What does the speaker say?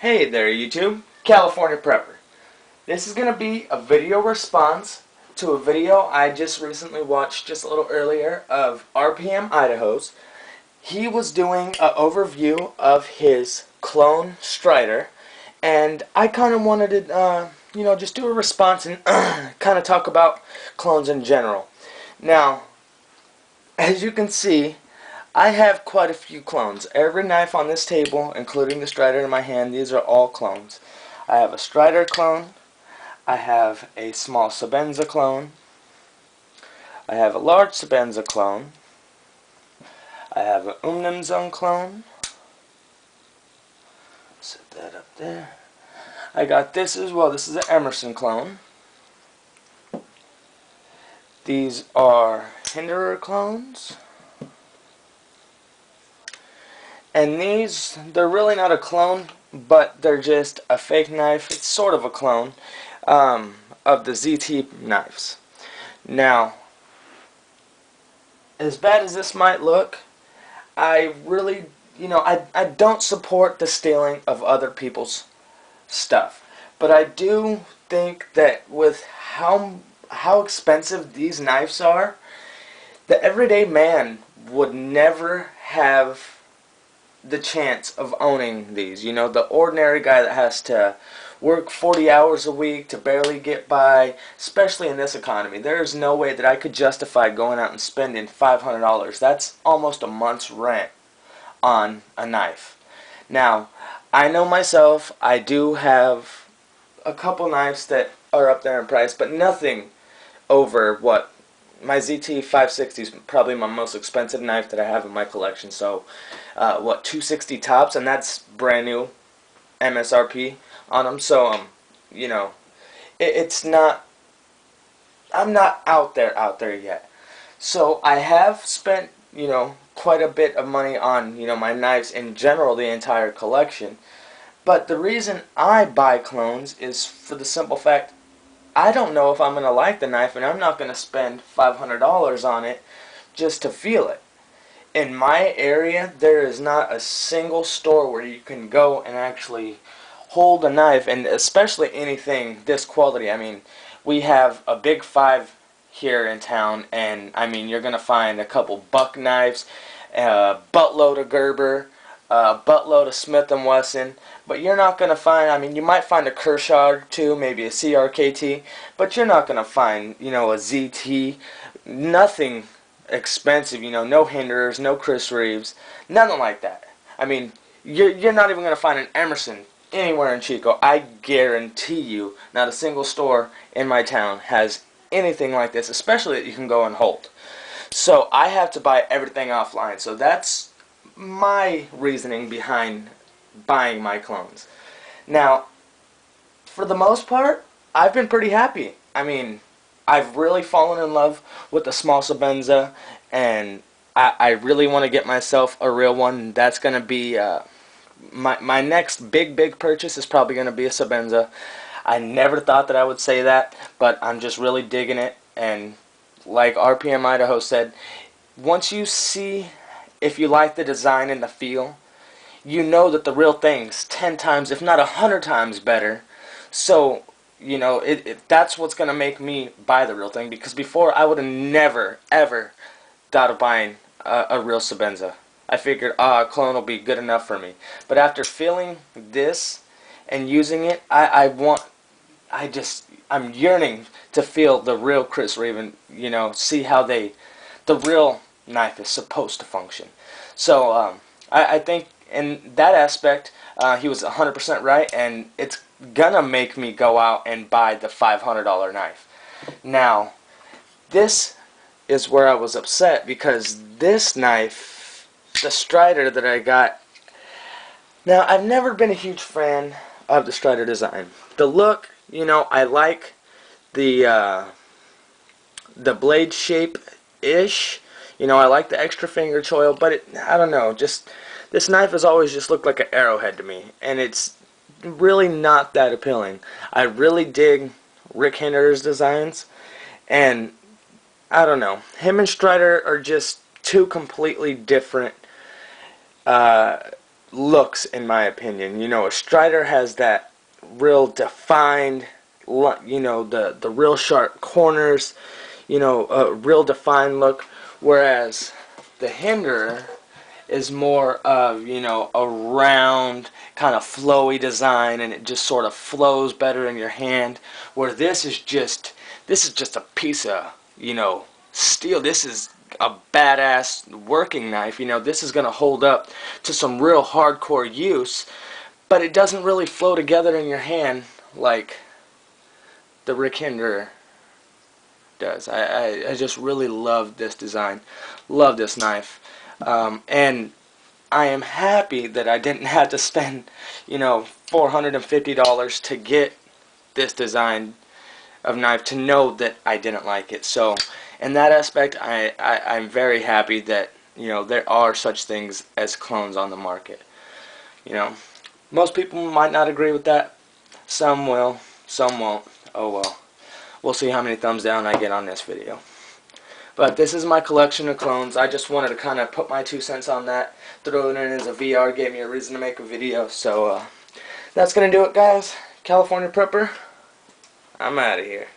Hey there YouTube, California Prepper. This is going to be a video response to a video I just recently watched just a little earlier of RPMIdaho's. He was doing an overview of his clone Strider, and I kind of wanted to, just do a response and kind of talk about clones in general. Now, as you can see, I have quite a few clones. Every knife on this table, including the Strider in my hand, these are all clones. I have a Strider clone. I have a small Sebenza clone. I have a large Sebenza clone. I have an Umnumzung clone. Set that up there. I got this as well. This is an Emerson clone. These are Hinderer clones. And these, they're really not a clone, but they're just a fake knife. It's sort of a clone of the ZT knives. Now, as bad as this might look, I really, I don't support the stealing of other people's stuff. But I do think that with how expensive these knives are, the everyday man would never have the chance of owning these. You know, the ordinary guy that has to work 40 hours a week to barely get by, especially in this economy. There is no way that I could justify going out and spending $500. That's almost a month's rent on a knife. Now, I know myself, I do have a couple knives that are up there in price, but nothing over what my ZT 560 is probably my most expensive knife that I have in my collection. So, what, 260 tops, and that's brand new MSRP on them. So, it's not. I'm not out there yet. So I have spent, quite a bit of money on, my knives in general, the entire collection. But the reason I buy clones is for the simple fact I don't know if I'm going to like the knife, and I'm not going to spend $500 on it just to feel it. In my area, there is not a single store where you can go and actually hold a knife, and especially anything this quality. I mean, we have a Big Five here in town, and I mean, you're going to find a couple buck knives, a buttload of Gerber, a buttload of Smith & Wesson, but you're not going to find, I mean, you might find a Kershaw or two, maybe a CRKT, but you're not going to find, a ZT, nothing expensive, no Hinderers, no Chris Reeves, nothing like that. I mean, you're not even going to find an Emerson anywhere in Chico. I guarantee you not a single store in my town has anything like this, especially that you can go and hold. So I have to buy everything offline. So that's my reasoning behind buying my clones. Now, for the most part, I've been pretty happy. I mean, I've really fallen in love with the small Sebenza, and I really want to get myself a real one. That's going to be my next big purchase is probably going to be a Sebenza. I never thought that I would say that, but I'm just really digging it. And like RPMIdaho said, once you see if you like the design and the feel, you know that the real thing's 10 times, if not 100 times better. So, that's what's going to make me buy the real thing, because before I would have never, ever thought of buying a real Sebenza. I figured, a clone will be good enough for me. But after feeling this and using it, I'm yearning to feel the real Chris Reeve, see how the real knife is supposed to function. So I think in that aspect he was 100% right, and it's gonna make me go out and buy the $500 knife. Now, this is where I was upset, because this knife, the Strider that I got, now I've never been a huge fan of the Strider design. The look, I like the blade shape-ish. I like the extra finger choil, but I don't know, this knife has always just looked like an arrowhead to me, and it's really not that appealing. I really dig Rick Hinderer's designs, and I don't know, him and Strider are just two completely different looks, in my opinion. You know, a Strider has that real defined, you know, the real sharp corners, you know, a real defined look, whereas the Hinderer is more of, you know, a round kind of flowy design, and it just sort of flows better in your hand, where this is just a piece of, you know, steel. This is a badass working knife. You know, this is going to hold up to some real hardcore use, but it doesn't really flow together in your hand like the Rick Hinderer does. I just really love this design, love this knife, and I am happy that I didn't have to spend, you know, $450 to get this design of knife, to know that I didn't like it. So in that aspect, I'm very happy that, you know, there are such things as clones on the market. You know, most people might not agree with that. Some will, some won't. Oh well. We'll see how many thumbs down I get on this video. But this is my collection of clones. I just wanted to kind of put my 2 cents on that. Throw it in as a VR, gave me a reason to make a video. So that's going to do it, guys. California Prepper, I'm out of here.